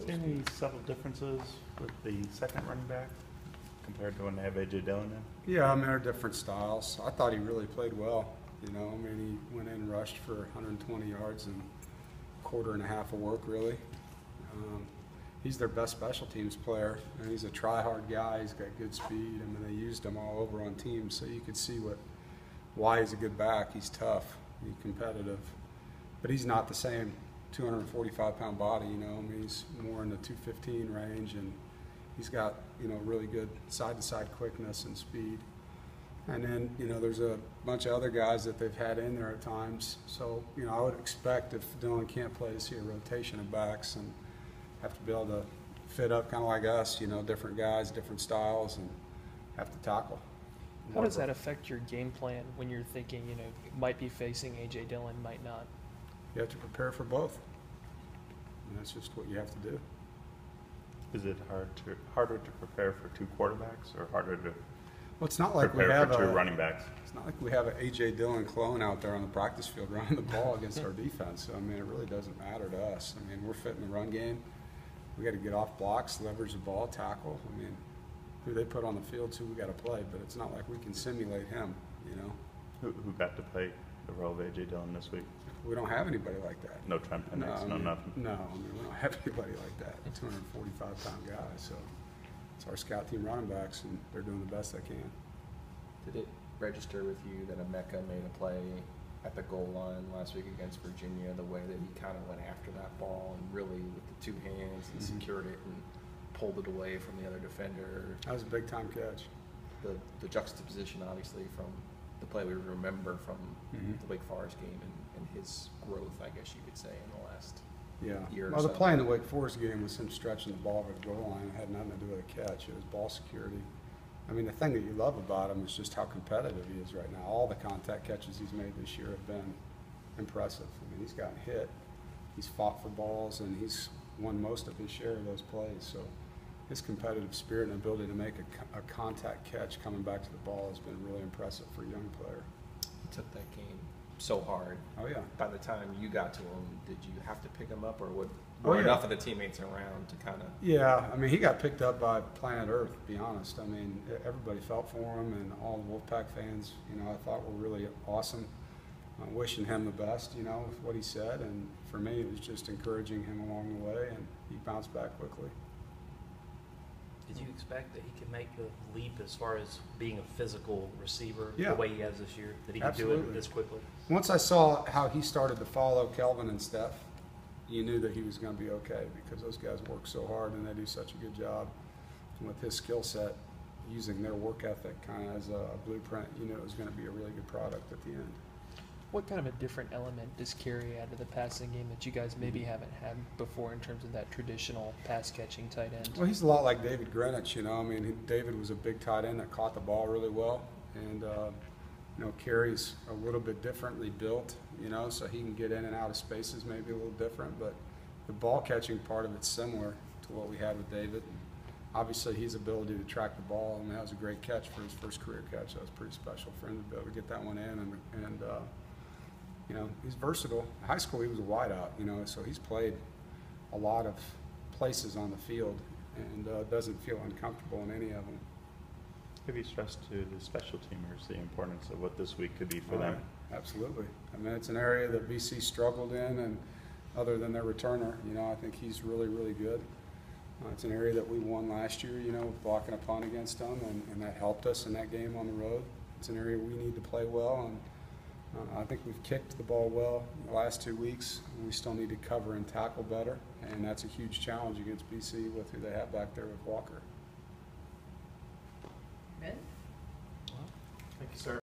Is there any subtle differences with the second running back compared to when they have A.J. Dillon in? Yeah, I mean, they're different styles. I thought he really played well. You know, I mean, he went in and rushed for 120 yards and a quarter and a half of work, really. He's their best special teams player, and he's a try-hard guy. He's got good speed. I mean, they used him all over on teams, so you could see why he's a good back. He's tough, he's competitive, but he's not the same 245-pound body. You know, I mean, he's more in the 215 range, and he's got, you know, really good side-to-side quickness and speed. And then, you know, there's a bunch of other guys that they've had in there at times. So, you know, I would expect if Dillon can't play to see a rotation of backs and have to be able to fit up kind of like us, you know, different guys, different styles, and have to tackle. How does that affect your game plan when you're thinking, you know, might be facing A.J. Dillon, might not? You have to prepare for both. And that's just what you have to do. Is it harder to prepare for two quarterbacks or harder to Well, it's not like we prepare have for two running backs? It's not like we have an A.J. Dillon clone out there on the practice field running the ball against our defense. So, I mean, it really doesn't matter to us. I mean, we're fitting the run game. We got to get off blocks, leverage the ball, tackle. I mean, who they put on the field, who we got to play. But it's not like we can simulate him, you know. Who got to play the role of A.J. Dillon this week? We don't have anybody like that. No Trent Penix, no nothing? No, I mean, we don't have anybody like that, a 245-pound guy. So it's our scout team running backs, and they're doing the best they can. Did it register with you that Emeka made a play at the goal line last week against Virginia, the way that he kind of went after that ball and really with the two hands and secured it and pulled it away from the other defender? That was a big-time catch. The juxtaposition, obviously, from the play we remember from the Wake Forest game and his growth, I guess you could say, in the last year or Well, so. the play in the Wake Forest game was him stretching the ball over the goal line. It had nothing to do with a catch. It was ball security. I mean, the thing that you love about him is just how competitive he is right now. All the contact catches he's made this year have been impressive. I mean, he's gotten hit, he's fought for balls, and he's won most of his share of those plays. So his competitive spirit and ability to make a contact catch coming back to the ball has been really impressive for a young player. He took that game so hard. Oh, yeah. By the time you got to him, did you have to pick him up, or were enough of the teammates around to kind of? Yeah, I mean, he got picked up by planet Earth, to be honest. I mean, everybody felt for him, and all the Wolfpack fans, you know, I thought were really awesome. Wishing him the best, you know, with what he said. And for me, it was just encouraging him along the way, and he bounced back quickly. Did you expect that he could make the leap as far as being a physical receiver Yeah. the way he has this year, that he could do Absolutely. it this quickly? Once I saw how he started to follow Kelvin and Steph, you knew that he was going to be okay, because those guys work so hard and they do such a good job. And with his skill set, using their work ethic kind of as a blueprint, you knew it was going to be a really good product at the end. What kind of a different element does Kerry add to the passing game that you guys maybe haven't had before in terms of that traditional pass-catching tight end? Well, he's a lot like David Greenwich, you know. I mean, David was a big tight end that caught the ball really well. And, you know, Kerry's a little bit differently built, you know, so he can get in and out of spaces maybe a little different. But the ball-catching part of it's similar to what we had with David. And obviously, his ability to track the ball, and that was a great catch for his first career catch. That was pretty special for him to be able to get that one in. And you know, he's versatile. In high school, he was a wideout, you know, so he's played a lot of places on the field and doesn't feel uncomfortable in any of them. Have you stressed to the special teamers the importance of what this week could be for them? Absolutely. I mean, it's an area that BC struggled in, and other than their returner, you know, I think he's really, really good. It's an area that we won last year, you know, blocking a punt against them, and that helped us in that game on the road. It's an area we need to play well, and I think we've kicked the ball well the last 2 weeks. We still need to cover and tackle better, and that's a huge challenge against BC with who they have back there with Walker. Ben? Thank you, sir.